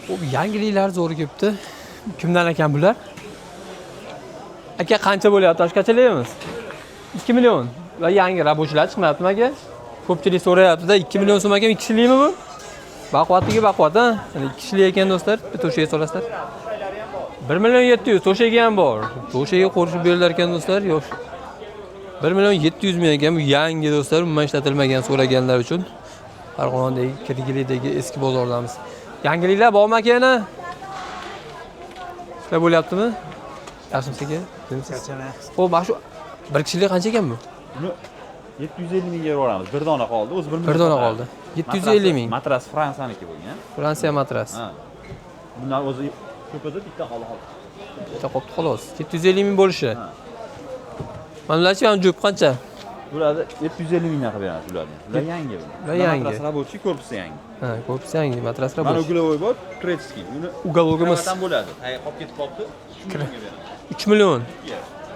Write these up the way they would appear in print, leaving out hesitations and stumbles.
Bu yangiliklar zo'r kelibdi. Kimdan ekan bular? Aka qancha bo'lyapti? Toshqachalaymiz. 2 million. Va yangi rabochilar chiqmayaptimi aka? Ko'pchilik so'rayapti-da, 2 million so'm ekan, 2 kishilikmi bu? Baquvvatiga baquvvat, ha? 2 kishilik ekan do'stlar, bitta to'shaga solasizlar. 1 million 700 to'shagi ham bor. To'shaga qo'shib berilar ekan do'stlar, yo'q. 1 million 700 ming ekan, bu yangi do'stlar, umuman ishlatilmagan so'raganlar uchun. Farg'onadagi Kirgilidagi eski bozordamiz. Yangiliklar bormi aka yana? Sizlar bo'lyaptimi? Yaxshimisiz aka? Xo'p, mana shu bir kishilik qancha ekan bu? Buni 750 mingga beramiz. Bir dona qoldi. O'zi 1 million. Bir dona qoldi. 750 ming. Matras Fransiyaniki bo'lgan. Fransiya matras. Ha. Bundan o'zi ko'p edi, bitta qoldi. Bitta qoldi xolos. 750 ming bo'lishi. Manlarchi ham jup qancha? Bularni 750 mingdan qilib beramiz ularni. Ular yangi bu. Va yangi. Matras rabochiy, korpusi yangi. Ha, korpusi yangi, matras Mana rabochiy. ugulovoy bor, turetskiy. Uni Uголовimiz kravatdan bo'ladi. Qolib ketib qolibdi. 3 millionga beramiz. 3 million.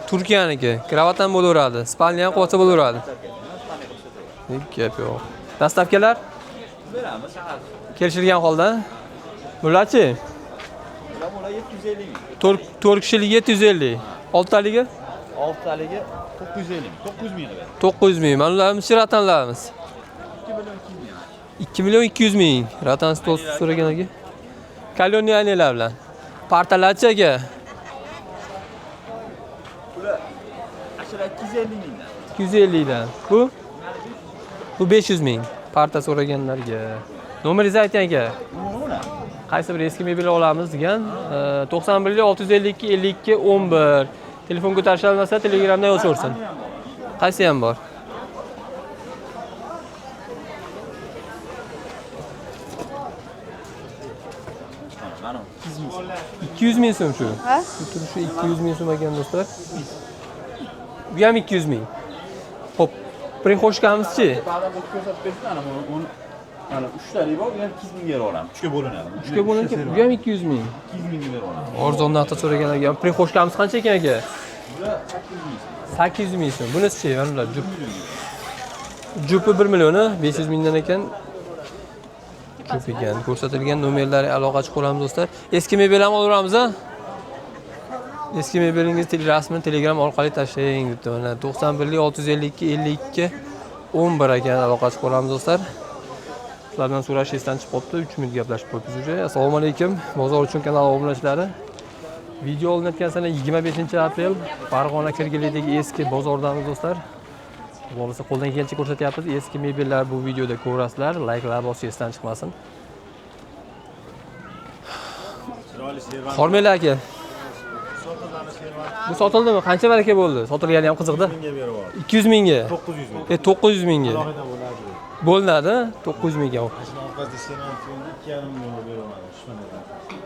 Turkiyaniki. Kravatdan bo'laveradi. Spalni ham qolsa bo'laveradi. Gap yo'q. Dastavkalar Beramiz shahar. kelishilgan holda. Bularchi? Bular 750 ming. 4 kishilik 750. Oltaligi 6taligi 950 ming. 900 ming beramiz. 900 ming. Mana ularimiz ratanlarimiz. 2 million 200 ming. Ratan stol so'ragan aka. Koloniyalar bilan. Partalarchi aka. Bular ashara 250 mingdan. 250 dan. Bu 500 ming. Parta so'raganlarga. Nomeringizni ayting aka. Buni Qaysi bir eski mebellar olamiz degan 91 652 52 11. Telefon ko'tarish olmasa Telegramdan yozaversin. Qaysi ham bor? mana 200 ming so'm shu. Ha? Bu turishi 200 ming so'm ekan do'stlar. Bu ham 200 ming. Xo'p, prixoshkamizchi? Ba'dan bu ko'rsatib bersin, ana buni mana 3 talik bor, ular 200 mingga beramiz. 3 ga bo'linadi. 3 ga bo'lingan, bu ham 200 ming. 200 mingga beramiz. Arzon narxda so'ragan ekan. Prixoshkamiz qancha ekan aka? Bular 800 ming. 800 ming so'm. Bunisi-chi, mana jup. Jupi 1 million, 500 mingdan ekan. Jup ekan. Ko'rsatilgan nomerlarga aloqa chiqaramiz do'stlar. Eski mebel ham olaveramiz, ha? Eski mebelingizni rasmini Telegram orqali tashlang debdi. Mana 91 652 52 11 ekan, aloqa chiqaramiz do'stlar. Sizlardan so'rash esdan chiqib qolibdi. 3 minut gaplashib qo'yibmiz уже. Assalomu alaykum. Bozor uchun kanal obunachilari. Video olinayotgan sana 25-aprel Farg'ona Kirgilidagi eski bozordamiz do'stlar. Bo'lsa qo'ldan kelgancha ko'rsatyapmiz. Eski mebellar bu videoda ko'rasizlar. Like'lar bosish esdan chiqmasin. Hormanglar aka. Bu sotildimi? Qancha baraka bo'ldi? Sotilgani ham qiziqda. 200 mingga. 900 ming. 900 mingga. Alohida bo'ladi. Bo'linadi, 900 mingga. Orqasida senat 2,5 millionga beraman.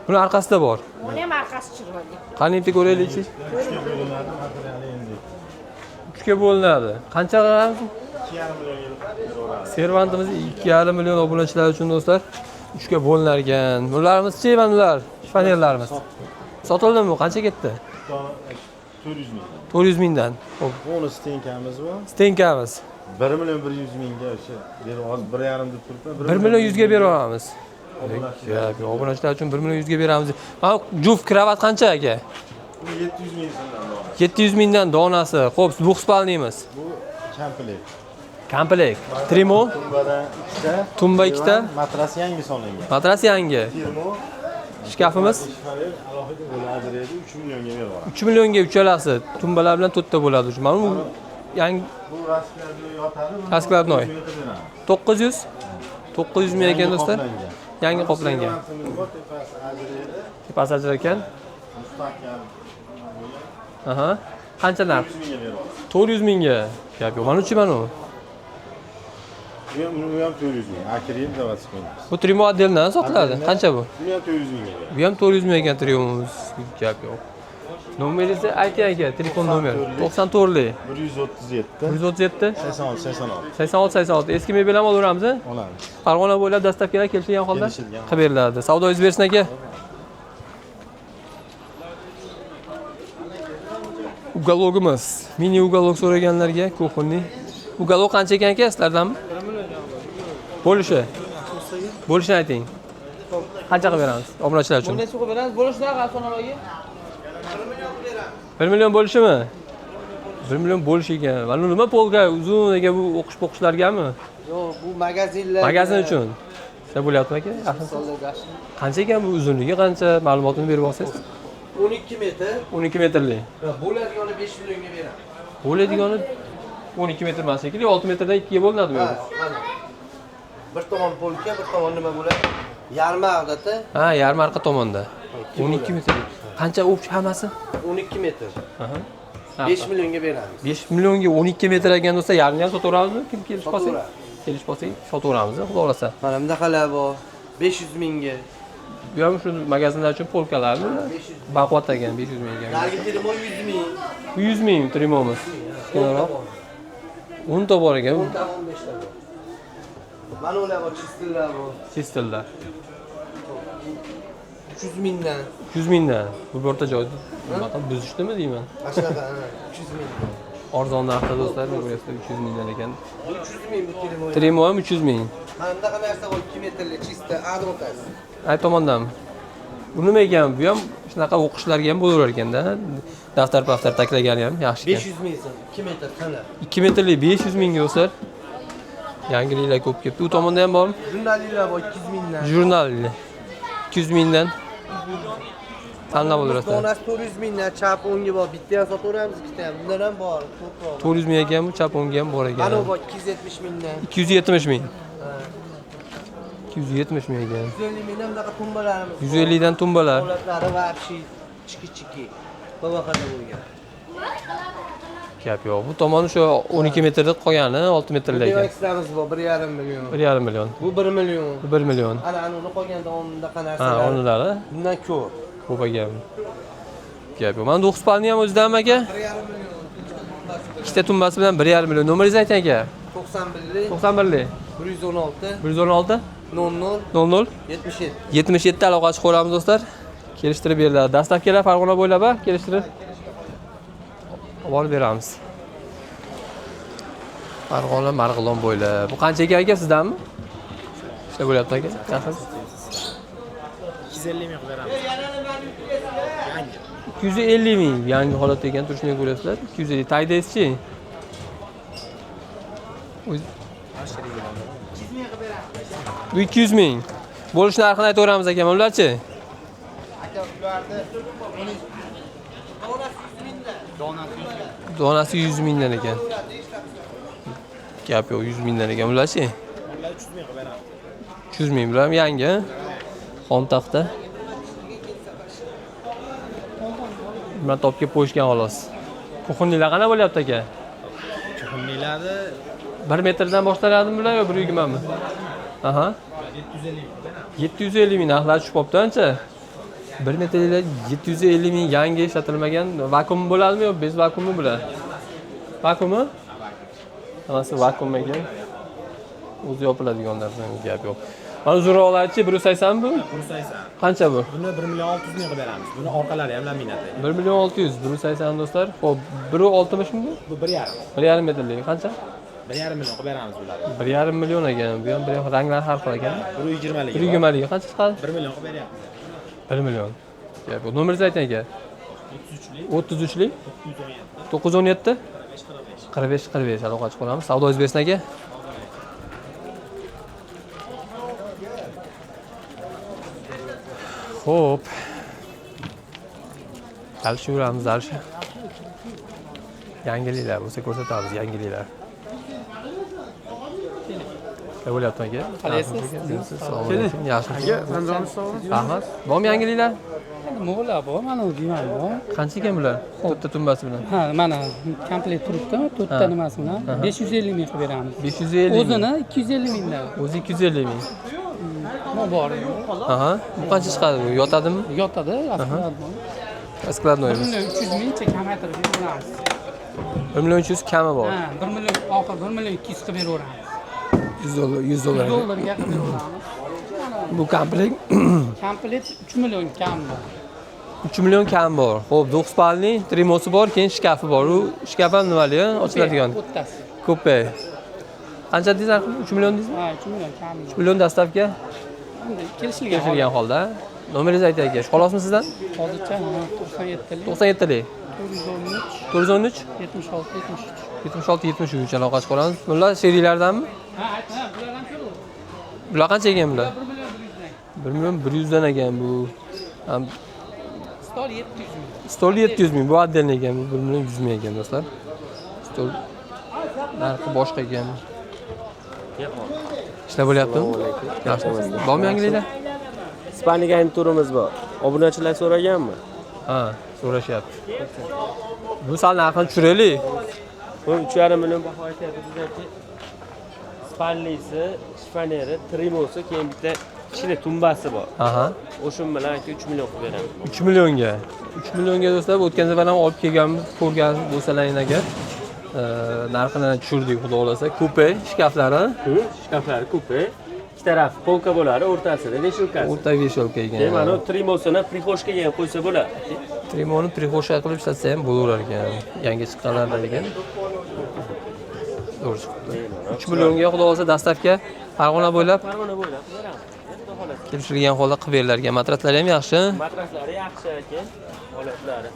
Buni arkasida bor. Buni ham arkasi chiroyli. Qani bitta ko'raylikchi. 3ga bo'linadi, materiali endi. 3 ga bo'linadi. Qancha qilamiz? 2,5 millionga beraman. Servantimiz 2,5 million obunachilar uchun do'stlar 3 ga bo'linar ekan. Bularimiz-chi, mana bular, shpanerlarimiz. Sotildimi? Qancha ketdi? 400 ming. 400 mingdan. Xo'p, Bonus stenkamiz bor. stenkamiz. 1 million 100 mingga o'sha berib hozir 1,5 deb turibman. 1 million 100 ga beraveramiz. Obunachilar uchun 1 million 100 ga beramiz. Mana juf kravat qancha aka? Bu 700 ming so'mdan bor. 700 mingdan donasi. Xo'p, bu spalniymiz. Bu komplet. Komplekt. Trimo, Tumbadan ikkita. tumba ikkita, Matras yangi solingan. matras yangi. Termo. Shkafimiz Shifalel alohida bo'ladi dedi, 3 millionga beraman. 3 millionga uchalasi. Tumbalar bilan to'rtta bo'ladi. Mana bu yangi Bu rasklarda yotadi. Raskladnoy. 900 900 ming ekan do'stlar. Yangi qoplangan. Tepasi ajraydi. Tepasi ajrar ekan. Mustahkam. Aha. Qancha narx? 100 mingga beraman. 400 mingga. Gap yo'q. Mana uchi mana u. Bu ham 400 ming. Akrilik заводской. Bu Trimo отдельdan sotiladi. Qancha bu? Bu ham 400 mingga beraman. Bu ham 400 ming ekan Trimo'miz. Gap yo'q. Nomeringizni ayting aka, telefon nomeri. 94lik 137 137 86 86. 86 86. Eski mebel ham olaveramiz, ha? Olamiz. Farg'ona bo'ylab dastavkalar kelishgan holda Kelishilgan. qilib beriladi. Savdoingiz bersin aka. Uголовimiz. Mini uголов so'raganlarga kuxonli. Uголов qancha ekan aka sizlardanmi? Bo'lishi. Bo'lishini ayting. Qancha qilib beramiz? Obunachilar uchun. Necha qilib beramiz? Bo'lishlar avtomobilga? 1 million bo'lishimi? 1 million bo'lish ekan. Mana nima polka uzun ekan bu o'qishlargami? Yo'q, bu magazinlar. Magazin uchun. Sizlar bo'lyaptimi aka? Qancha ekan bu uzunligi? Qancha ma'lumotini berib olsangiz? 12 metr. 12 metrli. Bo'ladigani 5 millionga beramiz. Bo'ladigani 12 metr emas shekilli, 6 metrdan 2 ga bo'linadimi? Mana. Bir tomon polka, bir tomon nima bo'ladi? Yarmi odatda. Ha, yarmi orqa tomonda. 12 metr. Qancha o'pish hammasi? 12 metr. Aha. 5 millionga beramiz. 5 millionga 12 metr ekan do'stlar, yarmini ham sotaveramizmi? Kim kelish qolsa? Kelish qolsa sotaveramiz, xudo xolasa. Mana bunaqalar bor. 500 mingga. Bu ham shu magazinlar uchun polkalarmi? Baquvvat ekan 500 ming ekan. Narigi termo 100 ming. 100 ming trimomiz. Kenarroq. 10 ta bor ekan. 10 ta 15 ta bor. Mana ular bor, chistillar bor. Sistillar. 300 mingdan. 100 mingdan. Bu birorta joyda nima buzishdimi deyman. Ashnaqa, 300 ming. Arzon narxda do'stlar, ko'ryapsizlar 300 mingdan ekan. 300 ming bu termo. Trimo ham 300 ming. Mana bunaqa narsa bor, 2 metrli chista adrotasi. Ay tomondanmi? Bu nima ekan? Bu ham shunaqa o'qishlarga ham bo'laverar ekanda. Daftar taklagani ham yaxshi ekan. 500 ming so'm, 2 metr qana. 2 metrli 500 ming do'stlar. Yangiliklar ko'p kelibdi. U tomonda ham bormi? Jurnallar bor 200 mingdan. Jurnalli. 200 mingdan. Tanlab olasizlar. Donasi 400 mingdan, chap o'ngga bor. Bitta ham sotaveramiz, ikkita ham. Bundan ham bor, ko'proq. 400 ming ekan bu, chap o'ngga ham bor ekan. Mana bu bor 270 mingdan. 270 ming. 270 ming ekan. 150 mingdan bunaqa tumbalarimiz. 150 dan tumbalar. Holatlari вообще chiki-chiki. Babaqada bo'lgan. Gap yo'q. Bu tomoni shu 12 metrda qolgani 6 metrli Bu ekan. ekstramiz bor, 1,5 million. 1,5 million. Bu 1 million. 1 million. Ana uni qolganda o'ndaqa Ha, narsalar. onilari Bundan ko'p. ko'p ekan. Gap yo'q. Mana 9 palni ham o'zidanmi aka? 1,5 million. Ikkita tumbasi bilan 1,5 million. Nomeringizni ayting aka. 91li 91li 116 116 00 00 77. 77 aloqa chiqib qo'yamiz do'stlar. Kelishtirib beriladi. Dastavkalar Farg'ona bo'ylab kelishtirib olib beramiz. Farg'ona Marg'ilon bo'ylab. Bu qancha ekan aka sizdanmi? Ishlar bo'lyapti aka. Yaxshi. 250 ming qilib beramiz. 250 ming yangi holatda ekan turishini ko'ryapsizlar. 250 taydaysiz-chi? Bu 200 ming. Bo'lish narxini aytaveramiz aka, ularchi? Aka ularni Donasi 100 mingdan ekan. Gap yo'q, 100 mingdan ekan ularchi? Ular 300 ming qilib beramiz. 300 ming bilan yangi. Xon taxta. Nima topga qo'yishgan xolos. Kuxunliklar qana bo'lyapti aka? Kuxunliklarni 1 metrdan boshlanadimi bular yo 1.20 mi? Aha. 750 ming narxlar tushib qopti ancha. 1 metrlar 750 ming yangi ishlatilmagan vakuum bo'ladimi yo bez vakuumi bular? Vakuumi? Hammasi vakuum ekan. O'zi yopiladiganlardan gap yo'q. Mana zo'roqlarchi 180 mi bu? 180. Qancha bu? Buni 1 million 600 ming qilib beramiz. Buni orqalari ham laminat. 1 million 600, 180 do'stlar. Xo'p, 1.60 mi bu? Bu 1,5. 1.5 metrlik. Qancha? 1,5 million qilib beramiz bularni. 1.5 million ekan. Bu ham bir ranglar har xil ekan. 120 lik. 120 lik. Qancha chiqadi? 1 million qilib beryapmiz. 1 million. Gap yo'q. Nomeringizni ayting aka. 33 lik. 33lik 917 45 45 aloqa chiqaramiz. Savdoingiz bersin aka. Xo'p. Dal yuramiz, dalshi. Yangiliklar bo'lsa ko'rsatamiz, yangiliklar. Ne bo'lyapti aka? Qalaysiz? Assalomu alaykum. Yaxshimisiz? Aka, Ramzonov sog'mi? Rahmat. Bormi yangiliklar? Nima bo'lar bu? Mana bu deyman bu. Qancha ekan bular? To'rtta tumbasi bilan. Ha, mana komplet turibdi, to'rtta nimasi bilan 550 ming qilib beramiz. 550 O'zini 250 mingdan. O'zi 250 ming. Bu bor. Aha. Bu qancha chiqadi bu? Yotadimi? Yotadi, aslida. Skladnoy. 1 million 300 mingcha kamaytirib beramiz. 1 million 300 kami bor. Ha, 1 million oxir 1 million 200 qilib beraveramiz. 100 dollar, 100 dollar. $100 ga qilib beraveramiz. Bu komplet Komplet 3 million kam bor. 3 million kam bor. Xo'p, 9 palli trimosi bor, keyin shkafi bor. U shkaf ham nimali, ochiladigan. O'ttasi. Kupe. Qancha dedingiz narxi? 3 million dedingiz? Ha, 3 million kam 3 bor. million dastavka. Kelishilgan. kelishilgan holda. Nomeringizni aytay aka. Xolasmi sizdan? Hozircha 97 97lik 413 413 76 73. 76 73 aloqa chiqaramiz. Bular seriyalardanmi? Ha, aytma, bular ham shu. Bular qancha ekan bular? 1 million 100 dan. 1 million 100 dan ekan bu. Ham Stol 700 ming. stol 700 ming. Bu отдельный ekan. Bu 1 million 100 ming ekan do'stlar. Stol narxi boshqa ekan. Ishlar bo'lyaptimi? Yaxshi. Bormi yangiliklar? Ispaniyaga turimiz bor. Obunachilar so'raganmi? Ha, so'rashyapti. Bu sal narxini tushiraylik. Bu 3,5 million baho aytyapti. Spallisi, shifoneri, trimosi, keyin bitta kichkina tumbasi bor. Aha. O'sha bilan 3 million qilib beraman. 3 millionga. 3 millionga do'stlar, o'tgan safar ham olib kelganmiz, ko'rgan bo'lsalaring agar. Narxini tushirdik, xudo xolasa. Kupe shkaflari, Shkaflari kupe. Ikki taraf polka bo'ladi, o'rtasida veshilkasi. o'rta veshelka Keyin ekan. mana trimosini priposhkaga ham qo'ysa bo'ladi. Trimoni prixoshka qilib ishlatsa ham bo'laver ekan. Yangi chiqqanlardan ekan. To'g'ri chiqibdi. 3 millionga xudo xolasa dastavka Farg'ona bo'ylab Farg'ona bo'ylab beramiz. Xudo xolasa. kelishilgan holda qilib beriladigan. Matraslari ham yaxshi. Matraslari yaxshi ekan. Holatlari.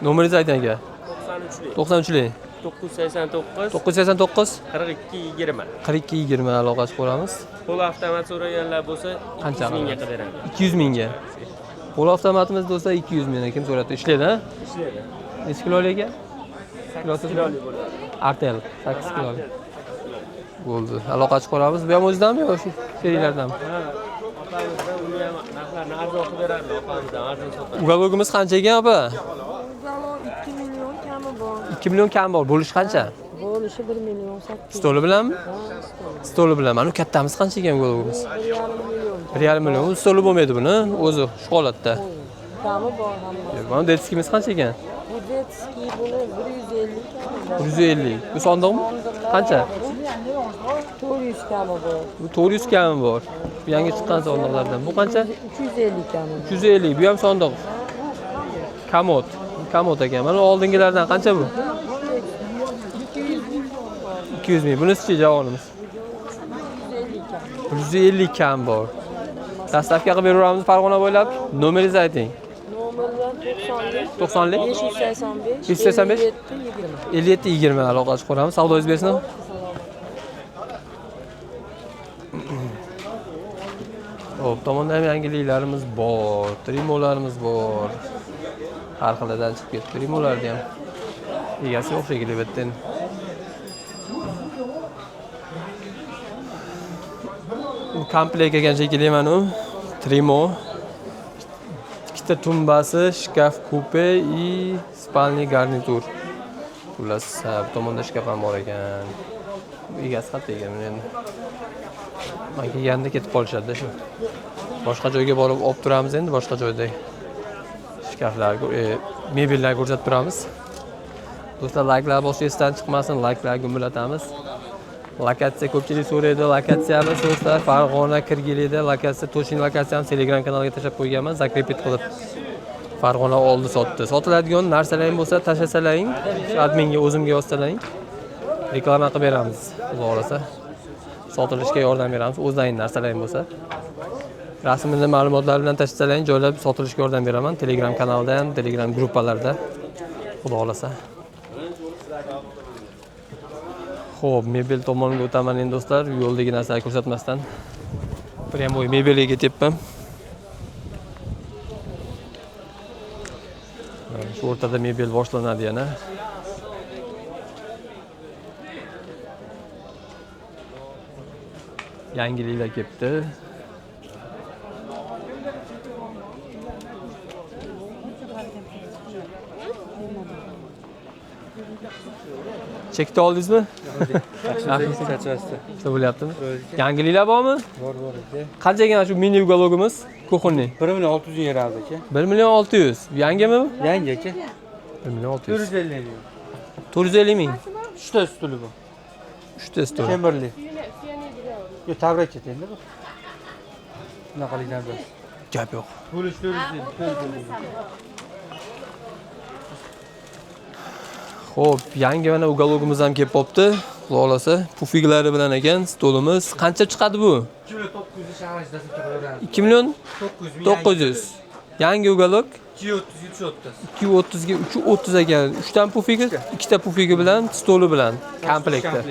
Nomeringizni ayting aka. 93lik 93lik 989 989 42 20. 42 20 aloqa chiqaramiz. Qo'l avtomat so'raganlar bo'lsa, Qancha 200 mingga qilamiz? qilib beraman. 200 mingga. Qo'l avtomatimiz do'stlar 200 mingdan kim so'radi? Ishlaydi, ha? Ishlaydi. Necha kilolik ekan? 8 kiloli bo'ladi. Artel 8 kilolik. Bo'ldi. Aloqa chiqaramiz. Bu ham o'zidanmi yo shu seriyalardanmi? Ha. Opamizdan uni ham narxlarni arzon qilib beradi, opamizdan arzon sotadi. Ugalogimiz qancha ekan, opa? Zalo 2 million kami bor. 2 million kam bor. Bo'lishi qancha? Bo'lishi 1 million 800. Stoli bilanmi? Ha, stol. Stoli bilan. Mana bu kattamiz qancha ekan ugalogimiz? 1,5 million. 1,5 million. U stoli bo'lmaydi buni, o'zi shu holatda. Kami bor hamma. Mana detskimiz qancha ekan? Bu detski buni 150 kami bor. 150. Bu sondiqmi? Qancha? 400 kami bor. Bu 400 kami bor. Bu yangi chiqqan sondiqlardan. Bu qancha? 350 kami bor. 350. Bu ham sondiq. Kamot. Kamot ekan. Mana oldingilardan qancha bu? 200 ming. Bunisi-chi javonimiz? 150 kam bor. Dastavka qilib beraveramiz Farg'ona bo'ylab. Nomeringizni ayting. Nomerdan 90lik 90lik 585 585 57 20. 57 20 aloqa chiqaramiz. Savdoingiz bersin. Xo'p, tomonda ham yangiliklarimiz bor, trimolarimiz bor. Har xilidan chiqib ketdi trimolarni ham. Egasi yo'q shekilli bittin. Komplekt ekan shekilli mana u. Trimo. Ikkita tumbasi, shkaf kupe и spalniy garnitur. Xullas, bu tomonda shkaf ham bor ekan. Egasi qayerda ekan buni endi? Men kelganda ketib qolishadi shu. Boshqa joyga borib olib turamiz endi, boshqa joyda shkaflar, mebellar ko'rsatib turamiz. Do'stlar, layklar bosishdan chiqmasin, layklarga gumbulatamiz. Lokatsiya ko'pchilik so'raydi, lokatsiyamiz do'stlar Farg'ona Kirgilida, lokatsiya, точный lokatsiyani Telegram kanaliga tashlab qo'yganman, zakrepit qilib. Farg'ona oldi sotdi. Sotiladigan narsalaring bo'lsa tashlasalaring, adminga o'zimga yozsalaring, reklama qilib beramiz. Xudo xolasa sotilishga yordam beramiz. O'zlaring narsalaring bo'lsa, rasmini ma'lumotlar bilan tashlasalaring, joylab sotilishga yordam beraman. Telegram kanalda ham, Telegram gruppalarda. Xudo xolasa. Xo'p, mebel tomoniga o'taman endi do'stlar, yo'ldagi narsalarni ko'rsatmasdan. Прямой mebelga ketyapman. Shu o'rtada mebel boshlanadi yana. Yangiliklar kelibdi. Chekni oldingizmi? Yaxshi bo'lyaptimi? Yangiliklar bormi? Bor aka. Qancha ekan shu mini ugalogimiz? Kuxunni. 1 million 600 ming beramiz aka. 1 million 600. Yangimi bu? Yangi aka. 1 million 600. 450 ming. 450 ming. 3 ta stuli bu. 3 ta stol. Temberli. Yo, tabrak endi bu. Bunaqaliklarda. Gap yo'q. Bo'lish 450. Xo'p, yangi mana ugalogimiz ham kelib qopti. Xudo xolasa pufiklari bilan ekan stolimiz. Qancha chiqadi bu? 2 million 900. Yangi ugalok 230 ga 330 ekan. 3 ta pufigi, 2 ta pufigi bilan stoli bilan komplektda.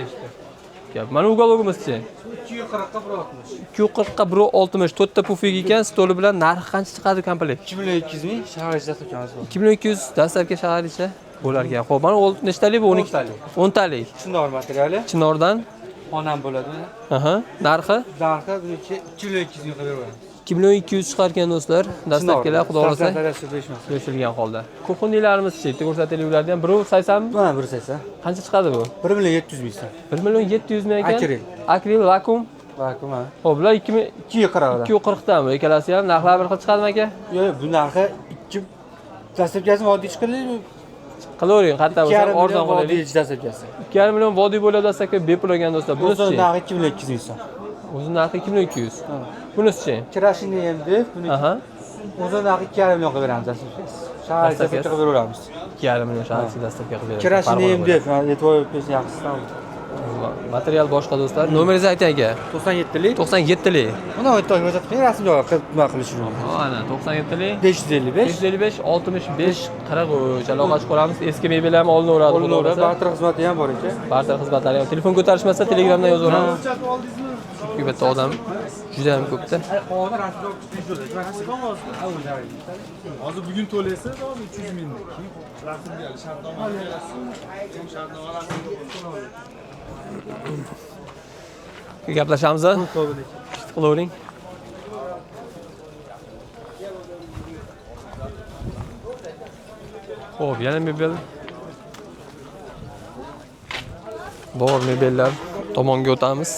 Gap, mana ugalogimizchi. 240 ga 160, 4 ta pufigi ekan, stoli bilan narxi qancha chiqadi komplekt? 2200 ming shahar ichida sotamiz bu. 2200 dastavka shahar ichi bo'lar ekan. Xo'p, mana nechtalik bu? 12 talik. 10 talik. Chinor materiali. Chinordan. Xonam bo'ladi. Aha, narxi Narxi buniki 2200 ming qilib beraman. 2 million 200 chiqar ekan do'stlar. Dastavkalar xudo xolasa Beishmas. qo'shilgan holda. Kuxuniylarimiz-chi, bitta ko'rsataylik ulardan. Biri 80mi? Mana 180. Qancha chiqadi bu? 1 million 700 ming so'm. 1 million 700 ming ekan. Akril. Akril vakuum. Vakuum ha. Xo'p, bular 2000 240 240 tami. Ikkalasi ham narxlar bir xil chiqadimi aka? Yo'q, bu narxi 2 dastavkasi oddiy chiqadi. Qilavering, qatta bo'lsa arzon oddiy qilaylik. dastavkasi. 2,5 million vodiy bo'ladi dastavka bepul olgan do'stlar. Bunisi Bunisi-chi? narxi 2 million 200 ming so'm. O'zi narxi 2 million 200. Bunisi-chi? Kirashini endi buniki Aha. o'zi narxi 2,5 million qilib beramiz dastavkasi. Shahar ichida Dastavkasi. qilib beramiz. 2,5 million shaharchi dastavka qilib beradi. Kirashini endi e'tibor bersangiz yaxshi. Material boshqa do'stlar. Nomeringizni ayting aka. 97lik. 97lik. Mana o'tda ko'rsatib rasm javob nima qilish uchun. Ana 97lik 555 555 65 43 aloqa qilamiz. Eski mebel ham olinaveradi. Qo'lnora barter xizmati ham bor ekan. Barter xizmatlari ham. Telefon ko'tarishmasa Telegramdan yozaveramiz. Chunki bitta odam juda ham ko'pda. Hozir bugun to'laysa 300 ming. Keyin rasmga shartnoma Gaplashamiz. Qilavering. Xo'p, yana mebel. Bor mebellar tomonga o'tamiz.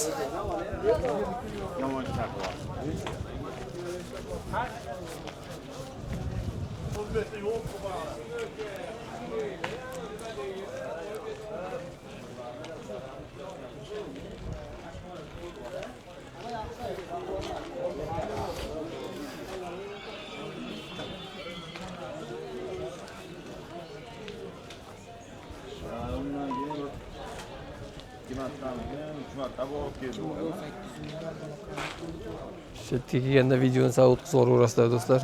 Chetga kelganda videoni sal o'tkazib yuborasizlar do'stlar.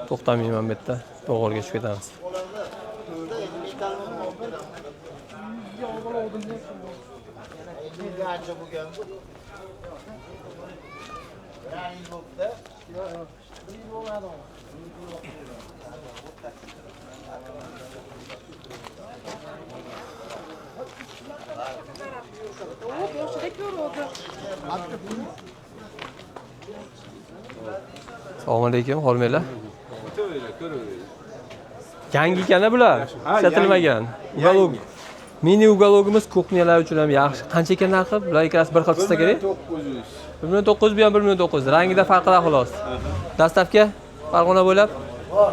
To'xtamayman bu yerda. To'g'riga tushib ketamiz. Assalomu alaykum, hormaylar. Yangi ekan bular. Ishlatilmagan. Ugalog. Mini ugalogimiz kuxniyalar uchun ham yaxshi. Qancha ekan narxi? Bular ikkalasi bir xil chiqsa kerak. 1,900 bu ham 1,900. Rangida farqlar xolos. Dastavka Farg'ona bo'ylab?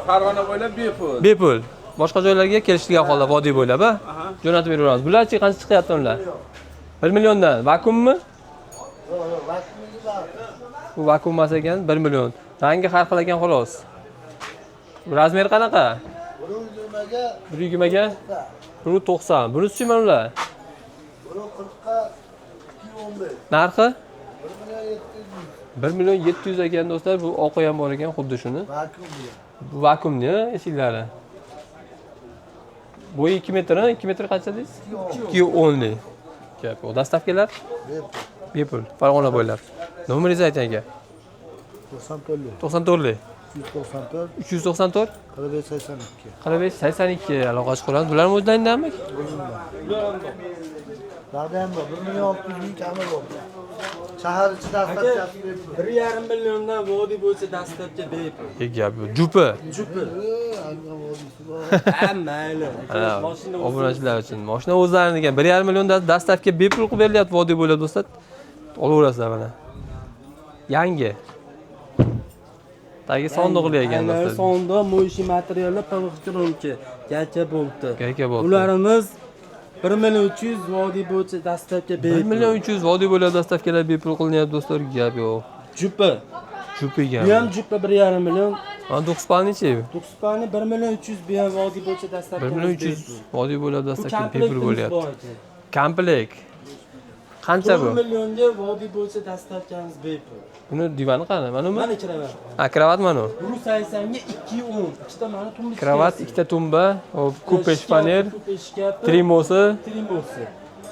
Farg'ona bo'ylab bepul. Bepul. Boshqa joylarga kelishgan holda vodiy bo'ylab, ha? Jo'natib beraveramiz. Bularchi qancha chiqyapti ular? 1 milliondan. Vakuummi? Bu vakuum emas ekan, 1 million. Rangi har xil ekan xolos. Razmer qanaqa? 120 ga 190. Bunisi-chi mana ular? 140 ga 215. Narxi? 1 million 700 ekan do'stlar. Bu oqi ham bor ekan, xuddi shuni. Bu vakuumni eshiklari. Bo'yi 2 metr, 2 metr qancha deysiz? 210 lik. Gap, o dastavkalar? Bepul. Farg'ona bo'ylab. Nomeringizni ayting aka. 94 lik. 394 4582 aloqa qilamiz. Bular o'zlaringdanmi? Bulardan 1 million 600 ming kami bor. Shahar ichida dastavkasi bepul. 1,5 milliondan vodiy bo'yicha dastavka bepul. Gap bu jupi. Mayli. Obunachilar uchun. Mashina o'zlariniki 1,5 milliondan dastavka bepul qilib berilyapti vodiy bo'ylab do'stlar. Olaverasizlar mana. Yangi. Tagi sondiqli ekan do'stlar. Sondiq mo'yishi materiallar PVX gacha bo'ldi. Gacha bo'ldi. Ularimiz 1 million 300 vodiy bo'yicha dastavka 1 bepul. million 300 vodiy bo'ylab dastavkalar bepul qilinyapti do'stlar. Gap yo'q. Jupi. Jupi ekan. Bu ham jupi 1,5 million. Mana 9 palnichi? 9 palni 1 million 300 bu ham vodiy bo'yicha dastavka. 1 million 300 vodiy bo'ylab dastavka komplekt bepul bo'lyapti. Komplekt. Qancha bu? 4 millionga vodiy bo'lsa dastavkamiz bepul. Buni divani qani? Mana bu? Mana kiraver. Ha, kravat mana bu. Bu 80 ga 210. Ikkita mana tumba. Kravat, ikkita tumba, hop, kupe shpaner, kupe shkafi, trimosi, trimosi.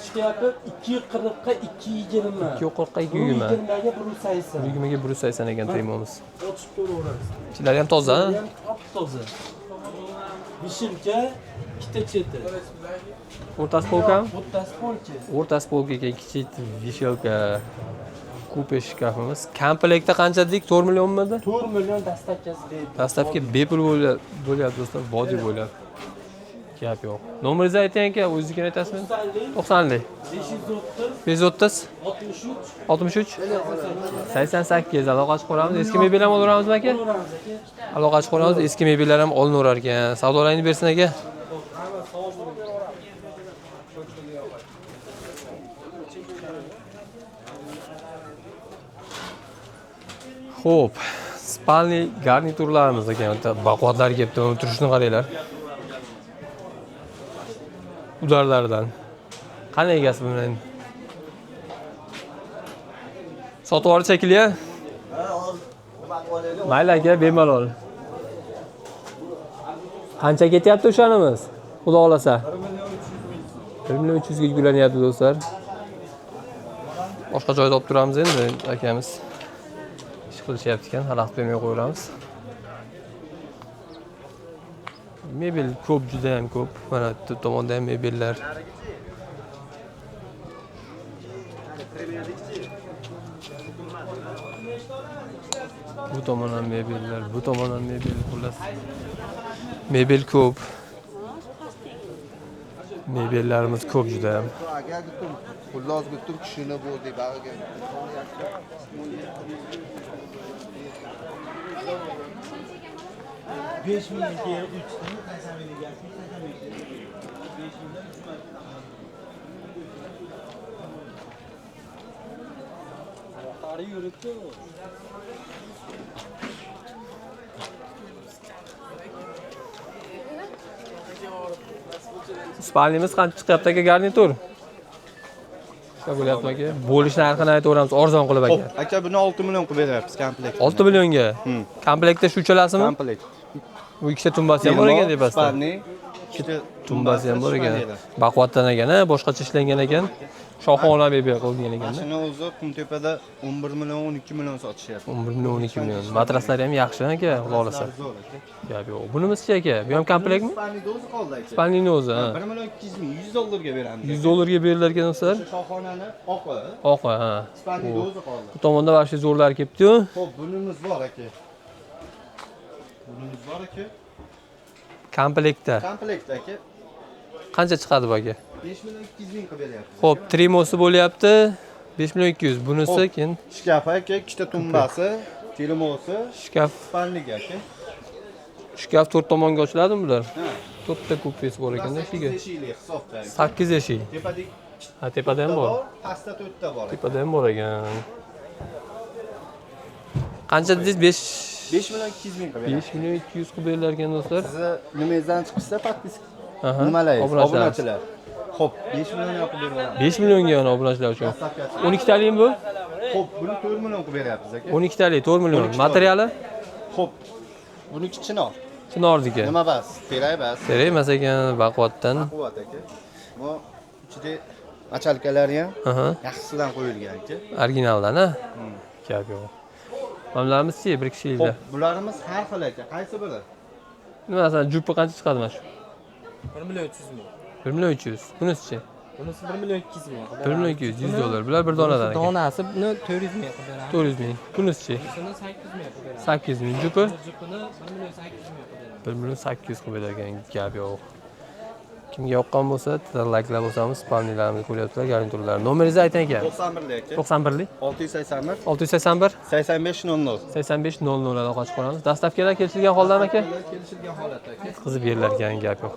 Shkafi 240 ga 220. 240 220. 220 ga 180. 20 ga 180 ekan trimomiz. Ochib ko'raveramiz. Ichlari ham toza, ha? Toza. Bishimcha ikkita cheti. O'rtasi polkami? O'rtasi polka. O'rtasi polkaga kichik vishelka, kupe shkafimiz. Komplektda qancha dedik? 4 millionmidi? 4 million dastavkasi bepul. Dastlabki bepul bo'lyapti do'stlar, vodiy bo'lyapti. Gap yo'q. Nomeringizni ayting aka, o'zingizga aytasizmi? 90lik. 530 63 88 aloqa chiqib qolamiz. Eski mebel ham olaveramizmi aka? Aloqa chiqib qolamiz. Eski mebellar ham olinaverar ekan. Savdolaringni bersin aka. Xo'p, spalniy garniturlarimiz ekan. Baquvvatlar kelibdi, uni turishini qaranglar. Udarlardan. Qanday egasi buni endi? Sotib olib shekilli-a? Mayli aka, bemalol. Qancha ketyapti o'shanimiz? Xudo xolasa. 1 million 300 ga yuklanyapti do'stlar. Boshqa joyda olib turamiz endi akamiz. Ish qilishyapti ekan, xalaqit bermay qo'yamiz. Mebel ko'p, juda ham ko'p. Mana bu tomonda ham mebellar. Bu tomon ham mebellar, bu tomon ham mebel, xullas. Mebel ko'p. Mebellarimiz ko'p juda ham. Agar gittim, xullos gittim kishini bo'ldi bag'iga. Spalnimiz qancha chiqyapti aka garnitur? Shunday bo'lyapti aka. Bo'lish narxini aytaveramiz, arzon qilib aka. Aka buni 6 million qilib beryapmiz komplekt. 6 millionga. Komplektda shu uchalasimi? Komplekt. Bu ikkita tumbasi ham bor ekan depasda. Spalni, ikkita Tumbasi ham bor ekan. Baquvvatdan ekan, boshqacha ishlangan ekan. Shohona mebel qilgan ekan. Mashina o'zi Qumtepada 11 million 12 million sotishyapti. 11 million 12 million. Matraslari ham yaxshi aka, xudo xolasa. Gap yo'q. Bunimizchi aka? Bu ham komplektmi? Spalni o'zi qoldi aka. Spalnini o'zi, ha. 1 million 200 ming, 100 dollarga beramiz. 100 dollarga berilar ekan do'stlar. Shohonani oqi. Oqa, ha. Spalni o'zi qoldi. Bu tomonda vaqti zo'rlar kelibdi-yu. Xo'p, bunimiz bor aka. Bunimiz bor aka. Komplektda. Komplekt aka. Qancha chiqadi bu aka? 5 million 200 ming qilib beryapmiz. Xo'p, trimosi bo'lyapti. 5 million 200. Bunisi keyin Shkaf aka, ikkita tumbasi, termosi, shkaf. spalniga aka. Shkaf 4 tomonga ochiladimi bular? 4 ta kupesi bor ekanda ishiga. 8 eshikli hisobda. 8 eshik. Tepada Ha, tepada ham bor. pastda 4 ta bor. Tepada ham bor ekan. Qancha dedingiz? 5 million 200 ming qilib beryapmiz. 5 million 200 qilib berilar ekan do'stlar. Sizni nimangizdan chiqsa podpiska Aha. nimalaysiz? Obunachilar. Obunachilar. Xo'p, 5 million yoqib beramiz. 5 millionga yana obunachilar uchun. 12 talikmi bu? Xo'p, buni 4 million qilib beryapmiz aka. 12 talik 4 million. Materiali? Xo'p. Buniki chinor. Chinorniki. Nima bas? Terak bas. Kerak emas ekan baquvvatdan. Quvvat aka. Bu ichida achalkalari ham Aha. yaxshisidan qo'yilgan aka. Originaldan, ha? Gap yo'q. Mamlarimizchi bir kishilikda. Xo'p, bularimiz har xil aka. Qaysi biri? Nima masalan, jupi qancha chiqadi mana shu? 1 million 300 ming. 1 million 300. Bunisichi? Bunisi 1 million 200 ming. 1 million 200, 100 dollar. Bular bir donadan ekan. Donasi buni 400 ming qilib beramiz. 400 ming. Bunisichi? Bunisini 800 ming qilib beramiz. 800 ming. Jupi? Jupini 1 million 800 ming qilib beramiz. 1 million 800 qilib bergan gap yo'q. Kimga yoqqan bo'lsa, like'lab bo'lsamiz, spamlarimizni ko'ryaptilar, garniturlar. Nomeringizni ayting aka. 91lik aka. 91lik 681 681 85 00. 85 00 aloqa qilib qolamiz. Dastavkalar kelishilgan holdami aka? Kelishilgan holatda aka. Qizib berilar ekan, gap yo'q.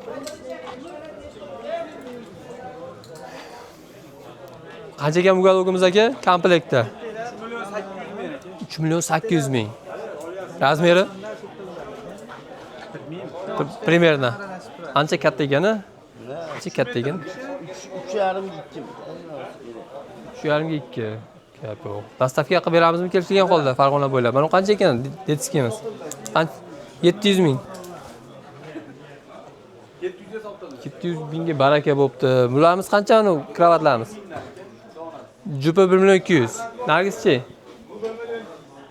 Qancha ekan bu galogimiz aka? Komplektda 3 million 800 ming. Razmeri? Примерно. Ancha katta ekani? Ancha katta ekan. 3,5 2. 3,5 ga 2. Gap yo'q. Dastavka qilib beramizmi kelishgan holda Farg'ona bo'ylab. Mana qancha ekan detskimiz? Qancha? 700 ming. 700 mingga baraka bo'pti. Bularimiz qancha uni kravatlarimiz? Jupa 1 million 200. Nargischi?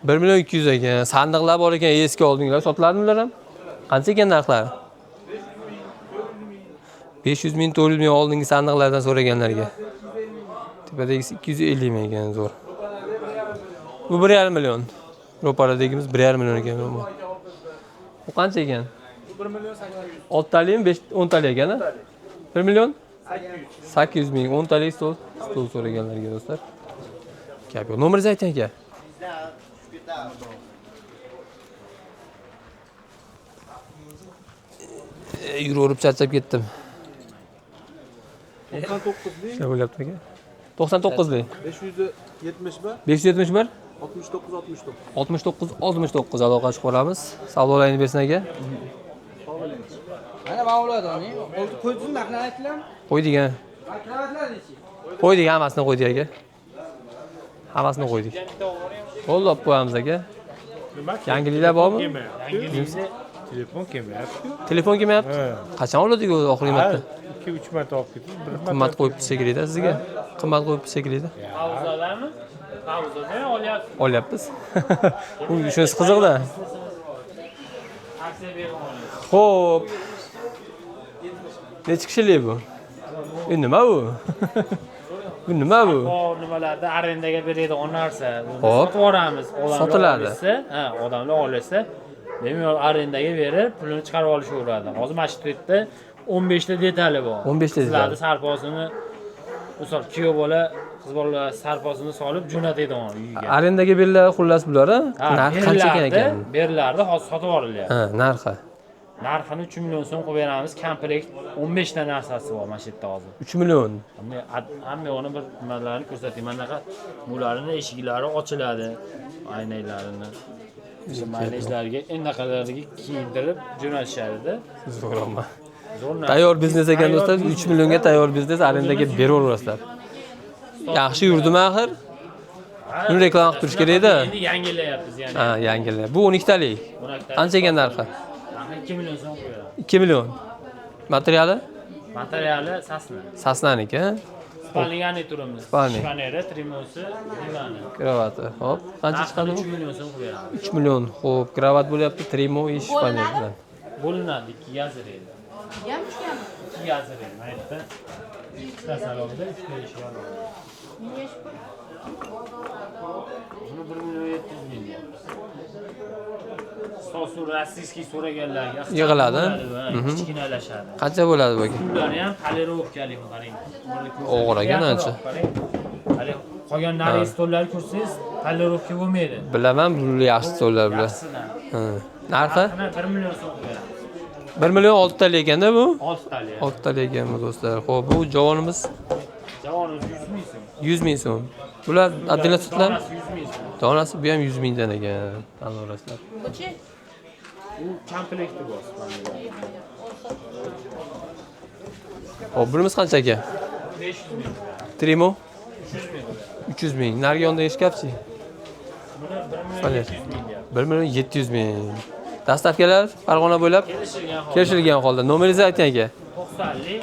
1 million 200 ekan. Sandiqlar bor ekan, eski oldinglar. Sotiladimi ular ham? Qancha ekan narxlari? 500 ming, 400 ming oldingi sandiqlardan so'raganlarga. Tepadagisi 250 ming ekan, zo'r. Bu 1,5 million. Ro'paradagimiz 1,5 million ekan. Bu qancha ekan? Bu 1 million 800. 6 talimi, 10 tali ekan, 1 million 800 ming, 10 talik stol so'raganlarga do'stlar. Gap yo'q. Nomeringizni ayting aka. Yuraverib charchab ketdim. 99lik, Nima bo'lyapti aka? 99lik. 571, 571 69 69 aloqa chiqib olamiz. Savdolayni bersin aka. Mana ben ulardan. Ko'zini narxlarini aytdilarmi? Qo'ydik ha. Kravatlarni-chi? Qo'ydik, hammasini qo'ydik aka. Hammasini qo'ydik. Qo'llab olib qo'yamiz aka. Yangiliklar bormi? Telefon kelmayapti. Telefon kelmayapti? Qachon oladik o'zi oxirgi marta? 2-3 marta olib ketdim. Qimmat qo'yibdi shekilli-da sizga. Qimmat qo'yibdi shekilli-da. Havzalarmi? Havzadan olyapsiz. Olyapmiz. Bu shunisi qiziqda. Aksiya berib olyapsiz. Xo'p. Necha kishilik bu? Bu nima bu? Bu nima bu? Bor nimalarda arendaga beradigan narsa. Hop. Sotib yuboramiz. Sotiladi. Odamlar olsa, bemalol arendaga berib, pulini chiqarib olishaveradi. Hozir mana shu yerda 15 ta detali bor. 15 ta detali. Sizlarni sarposini misol kuyov bola, qiz bola sarposini solib jo'natadigan uyiga. Arendaga beriladi xullas bular, ha? Narxi qancha ekan? Berilardi, hozir sotib yuborilyapti. Ha, narxi. Narxini 3 million so'm qilib beramiz. Komplekt 15 ta narsasi bor mana shu yerda hozir. 3 million. Hamma yo'g'ini bir nimalarni ko'rsatayman. Manaqa bularning eshiklari ochiladi. Aynaklarini. O'sha maylijlarga endaqalariga kiyintirib jo'natishadi-da. Zo'roma. Zo'r narsa. Tayyor biznes ekan do'stlar, 3 millionga tayyor biznes arendaga beraverasizlar. Yaxshi yurdimi axir? Buni reklama qilib turish kerak-da. Endi yangilayapmiz yani. Ha, yangilar. Bu 12 talik. Qancha ekan narxi? 2 million so'm qo'yadi. 2 million. Materiali? Materiali sasna. Sasnaniki, ha? Spalni garniturimiz. Spalni. Shpaneri, trimosi, dimani. Kravati. Hop, qancha chiqadi bu? 3 million so'm qo'yadi. 3 million. Xo'p, kravat bo'lyapti, trimo ish panel bilan. Bo'linadi, 2 yaziradi. 2 yaziradi. Mana yerda ikkita salonda 3 ta ish bor. Buni 1 million 700 ming deyapmiz. Stol rossiyskiy so'raganlarga Yig'iladi. kichkinalashadi. Qancha bo'ladi bu aka? Ular ham talirovkali qarang. Og'ir ancha. Hali qolganlari stollarni ko'rsangiz, talirovka bo'lmaydi. Bilaman, bu yaxshi stollar bular. Yaxshidan. Ha. Narxi? 1 million so'm beramiz. 1 million 6 talik ekanda bu? 6 tali. 6 talik ekan bu do'stlar. Xo'p, bu javonimiz Javonimiz 100 ming so'm. 100 ming so'm. Bular отдельно sotlar? Donasi 100 ming so'm. Donasi bu ham 100 mingdan ekan. Tanlaverasizlar. U komplekti bor. Xo'p, birimiz qancha aka? 500 ming. Trimo 300 ming. 300 ming. Narigi yonda eshkafchi. Buni 1 million 700 ming deyapti. 1 million 700 ming. Dastavkalar Farg'ona bo'ylab kelishilgan holda. Nomeringizni ayting aka.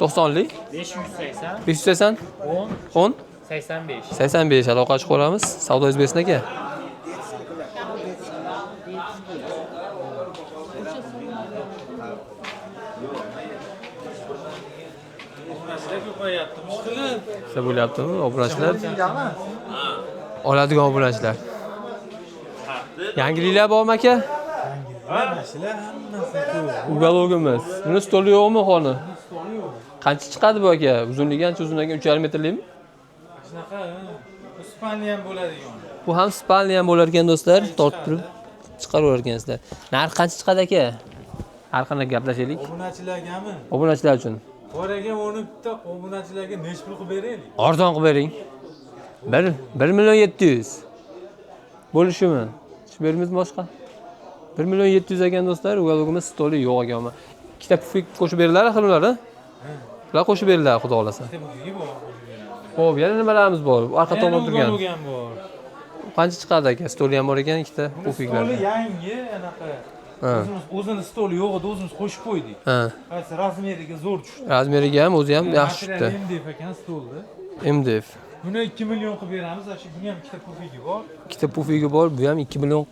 90lik 90lik 580 580 10 10 85. 85 aloqa chiqib olamiz. Savdoingiz bersin aka. Siz bo'lyaptimi obunachilar? Oladigan obunachilar. Yangiliklar bormi aka? Ugalogimiz. Buni stoli yo'qmi xoni? Qancha chiqadi bu aka? Uzunligi qancha uzun ekan? 3,5 metrlikmi? Shunaqa, spalni ham bo'ladigan. Bu ham spalni ham bo'lar ekan do'stlar. Tortib turib chiqaraver ekansizlar. Narxi qancha chiqadi aka? Har qanday gaplashaylik. Obunachilargami? Obunachilar uchun. Bor ekan, uni bitta obunachilarga necha pul qilib beraylik? Arzon qilib bering. 1 million 700. Bo'lishimi? Berimiz boshqa. 1 million 700 ekan do'stlar. Ugalogimiz stoli yo'q ekanmi? Ikkita pufik qo'shib beriladi axir ular, ha? Ular qo'shib beriladi, xudo xolasa. Xo'p, yana nimalarimiz bor? Orqa tomonda turgan. Bo'lgan bor. Qancha chiqadi aka? Stoli ham bor ekan, ikkita puffiklar. Stoli yangi anaqa. Ha. O'zini stoli yo'q edi, o'zimiz qo'shib qo'ydik. Ha. Qaysi razmeriga zo'r tushdi. Razmeriga ham o'zi ham yaxshi tushdi. MDF ekan stolda. MDF. Buni 2 million qilib beramiz. Shu bunga ham ikkita pufigi bor. Ikkita pufigi bor, bu ham 2 million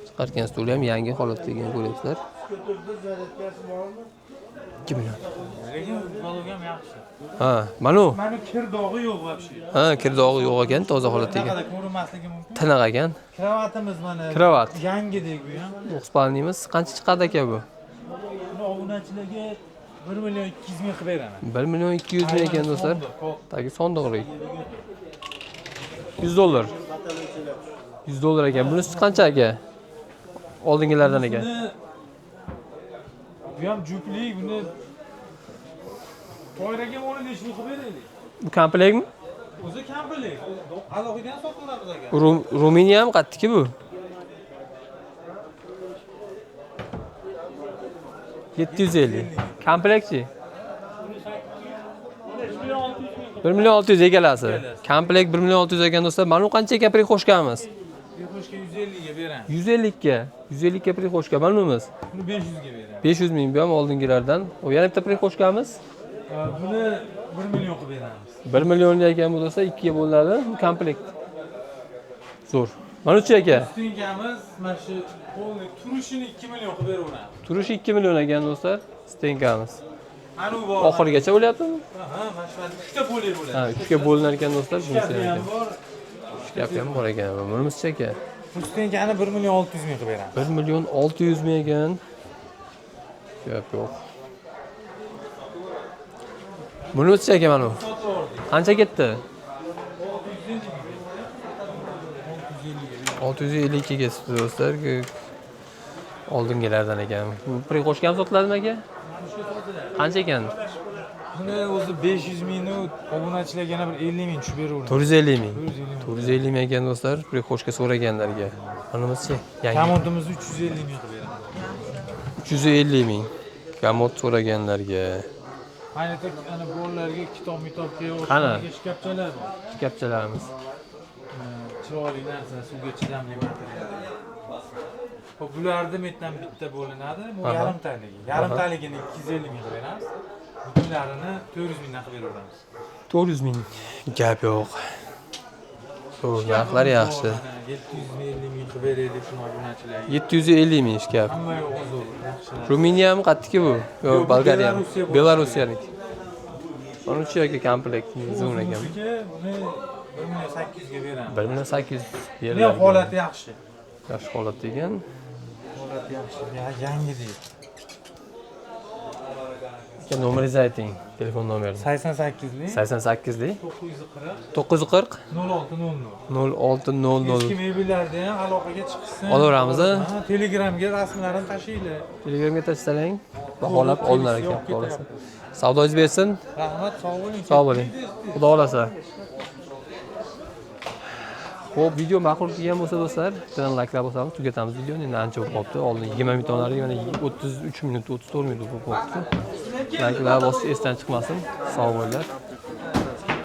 chiqargan stoli ham yangi holatda ekan ko'ryapsizlar. 2 million. Lekin balog ham yaxshi. Ha, mana Mana kir dog'i yo'q вообще. Ha, kirdog'i yo'q ekan, toza holatda ekan. Qanaqa ko'rinmasligi mumkin. Tiniq ekan. Kravatimiz mana. Kravat. Yangidek bu ham. O'xspalnimiz qancha chiqadi aka bu? Buni obunachilarga 1 million 200 ming qilib beraman. 1 million 200 ming ekan do'stlar. Tagi sondiqlik. $100. $100 ekan. Bunisi qancha aka? Oldingilardan ekan. Bu ham juplik, buni to'yraga 15 ming qilib beraylik. Bu komplektmi? O'zi komplekt. Aloqidan sotiladi aka. Ruminiya ham qatdiki bu. 750. Komplektchi. 1 million 600 egalasi. Komplekt 1 million 600 ekan do'stlar. Mana bu qancha ekan prixoshkamiz? Prixoshka 150 ga beraman. 150 ga. 150 ga prixoshka. Mana bunimiz. Buni 500 ga beraman. 500 ming bu ham oldingilardan. O yana bitta prixoshkamiz. Buni 1 million qilib beramiz. 1 million ekan bu do'stlar, 2 ga bo'linadi. Bu komplekt. Zo'r. Mana uchi aka. Stenkamiz mana shu polni turishini 2 million qilib beraveramiz. Turishi 2 million ekan do'stlar. Stenkamiz. Mana bu bor. Oxirigacha bo'lyaptimi? Ha, mana shu 3 ta polli bo'ladi. Ha, 3 ga bo'linar ekan do'stlar. Bunisi ham ekan. bor. Gapi ham bor ekan. Bunimizcha aka. Bu stenkani 1 million 600 ming qilib beramiz. 1 million 600 ming ekan. Gap yo'q. Bunimizcha aka mana bu. Qancha ketdi? 650 ga ketdi do'stlar. Oldingilardan ekan. Bu prixoshka ham sotiladimi aka? Qancha ekan? Buni o'zi 500 mingni obunachilarga yana bir 50 ming tushib beraveramiz. 450 ming. 450 ming ekan do'stlar, prixoshka so'raganlarga. Bunimizchi yangi. Kamodimizni 350 ming qilib beramiz. 350 ming. Kamod so'raganlarga. Ayni ana bolalarga kitob-mitobga Qani? shkafchalar bor. Shkafchalarimiz. Chiroyli narsa, suvga chidamli material. Hop, bularni metdan bitta bo'linadi. Bu yarim taligi. Yarim taligini 250 ming qilib beramiz. Butunlarini 400 mingdan qilib beraveramiz. 400 ming. Gap yo'q. Zo'r, narxlar yaxshi. 750 ming qilib beraylik shuni obunachilarga. 750 ming shkaf. Hamma yo'q zo'r, yaxshi. Ruminiya ham qatdiki bu. Yo'q, Yo'q, Bolgariya. Belarusya bu. Belarusiyalik. Onun aka komplekt zo'n ekan. Buni 1 million 800 ga beramiz. 1 million 800 Ne yerlar. holati yaxshi. Yaxshi holatda ekan. Holati yaxshi. Yangi deydi. Aka nomeringizni ayting, telefon nomeringizni. 88lik 88lik 940 940 0600. 0600. Eski mebellarda ham aloqaga chiqishsin. Olaveramiz, a? Ha, Telegramga rasmlarini tashinglar. Telegramga tashlang, baholab olinar ekan, xudo xolasa. Savdoingiz bersin. Rahmat, sog' bo'ling. Sog' bo'ling. Xudo xolasa. Xo'p, video ma'qul kelgan bo'lsa do'stlar, bittadan layklab bosamiz, tugatamiz videoni. Endi ancha bo'lib qolibdi. Oldin 20 minutlari, mana 33 minut, 34 minut bo'lib qolibdi. Layklab bosish esdan chiqmasin. Sog' bo'linglar.